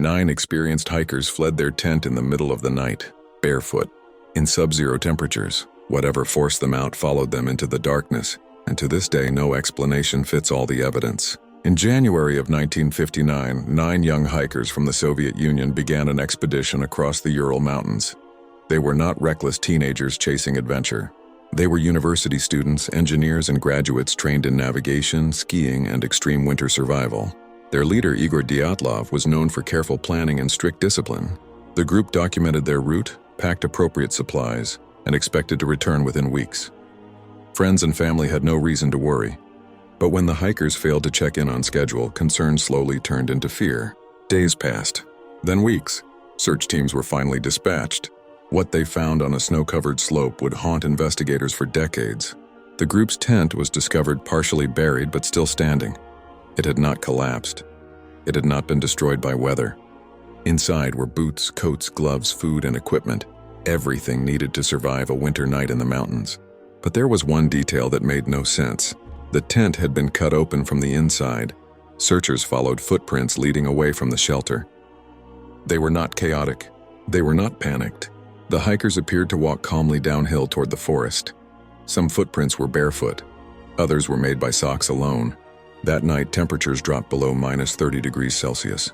9 experienced hikers fled their tent in the middle of the night, barefoot, in subzero temperatures. Whatever forced them out followed them into the darkness, and to this day no explanation fits all the evidence. In January of 1959, 9 young hikers from the Soviet Union began an expedition across the Ural Mountains. They were not reckless teenagers chasing adventure. They were university students, engineers, and graduates trained in navigation, skiing, and extreme winter survival. Their leader, Igor Dyatlov, was known for careful planning and strict discipline. The group documented their route, packed appropriate supplies, and expected to return within weeks. Friends and family had no reason to worry. But when the hikers failed to check in on schedule, concern slowly turned into fear. Days passed, then weeks. Search teams were finally dispatched. What they found on a snow-covered slope would haunt investigators for decades. The group's tent was discovered partially buried but still standing. It had not collapsed. It had not been destroyed by weather. Inside were boots, coats, gloves, food, and equipment. Everything needed to survive a winter night in the mountains. But there was one detail that made no sense. The tent had been cut open from the inside. Searchers followed footprints leading away from the shelter. They were not chaotic. They were not panicked. The hikers appeared to walk calmly downhill toward the forest. Some footprints were barefoot. Others were made by socks alone. That night, temperatures dropped below -30 degrees Celsius.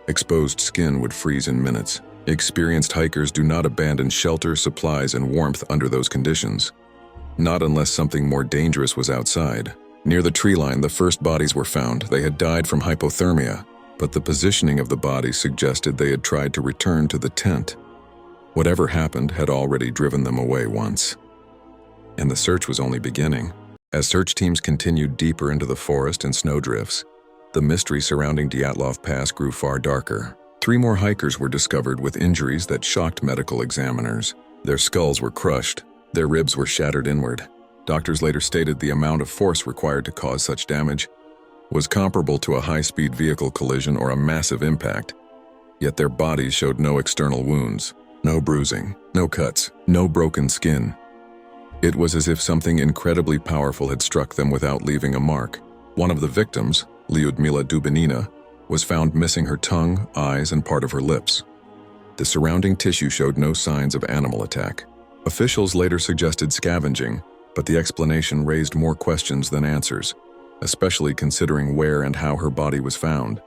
Exposed skin would freeze in minutes. Experienced hikers do not abandon shelter, supplies, and warmth under those conditions. Not unless something more dangerous was outside. Near the tree line, the first bodies were found. They had died from hypothermia, but the positioning of the bodies suggested they had tried to return to the tent. Whatever happened had already driven them away once. And the search was only beginning. As search teams continued deeper into the forest and snowdrifts, the mystery surrounding Dyatlov Pass grew far darker. 3 more hikers were discovered with injuries that shocked medical examiners. Their skulls were crushed. Their ribs were shattered inward. Doctors later stated the amount of force required to cause such damage was comparable to a high-speed vehicle collision or a massive impact. Yet their bodies showed no external wounds. No bruising, no cuts, no broken skin. It was as if something incredibly powerful had struck them without leaving a mark. One of the victims, Lyudmila Dubinina, was found missing her tongue, eyes, and part of her lips. The surrounding tissue showed no signs of animal attack. Officials later suggested scavenging, but the explanation raised more questions than answers, especially considering where and how her body was found.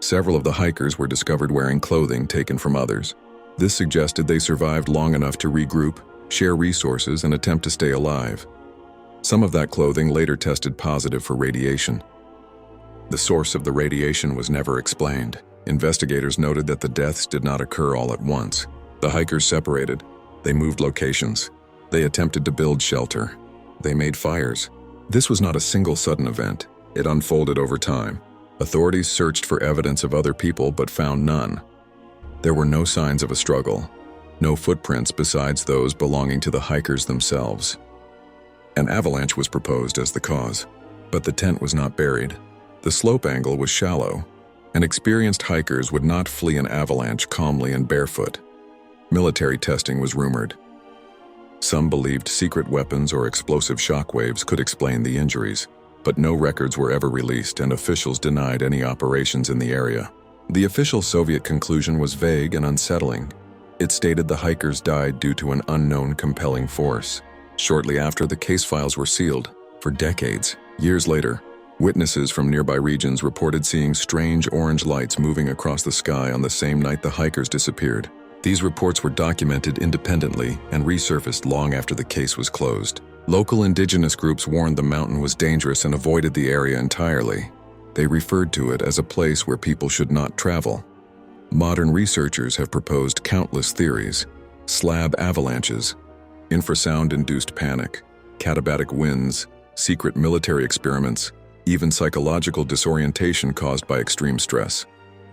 Several of the hikers were discovered wearing clothing taken from others. This suggested they survived long enough to regroup, share resources, and attempt to stay alive. Some of that clothing later tested positive for radiation. The source of the radiation was never explained. Investigators noted that the deaths did not occur all at once. The hikers separated. They moved locations. They attempted to build shelter. They made fires. This was not a single sudden event. It unfolded over time. Authorities searched for evidence of other people but found none. There were no signs of a struggle, no footprints besides those belonging to the hikers themselves. An avalanche was proposed as the cause, but the tent was not buried. The slope angle was shallow, and experienced hikers would not flee an avalanche calmly and barefoot. Military testing was rumored. Some believed secret weapons or explosive shockwaves could explain the injuries, but no records were ever released and officials denied any operations in the area. The official Soviet conclusion was vague and unsettling. It stated the hikers died due to an unknown compelling force. Shortly after, the case files were sealed. For decades, years later, witnesses from nearby regions reported seeing strange orange lights moving across the sky on the same night the hikers disappeared. These reports were documented independently and resurfaced long after the case was closed. Local indigenous groups warned the mountain was dangerous and avoided the area entirely. They referred to it as a place where people should not travel. Modern researchers have proposed countless theories: slab avalanches, infrasound-induced panic, katabatic winds, secret military experiments, even psychological disorientation caused by extreme stress.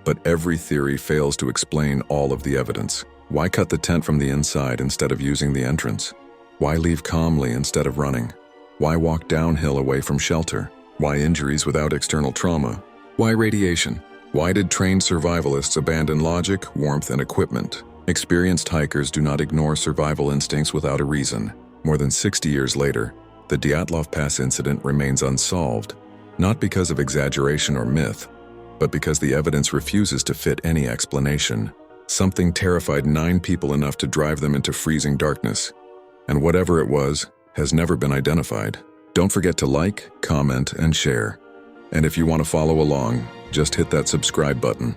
But every theory fails to explain all of the evidence. Why cut the tent from the inside instead of using the entrance? Why leave calmly instead of running? Why walk downhill away from shelter? Why injuries without external trauma? Why radiation? Why did trained survivalists abandon logic, warmth, and equipment? Experienced hikers do not ignore survival instincts without a reason. More than 60 years later, the Dyatlov Pass incident remains unsolved, not because of exaggeration or myth, But because the evidence refuses to fit any explanation, something terrified 9 people enough to drive them into freezing darkness. And whatever it was, has never been identified. Don't forget to like, comment, and share. And if you want to follow along, just hit that subscribe button.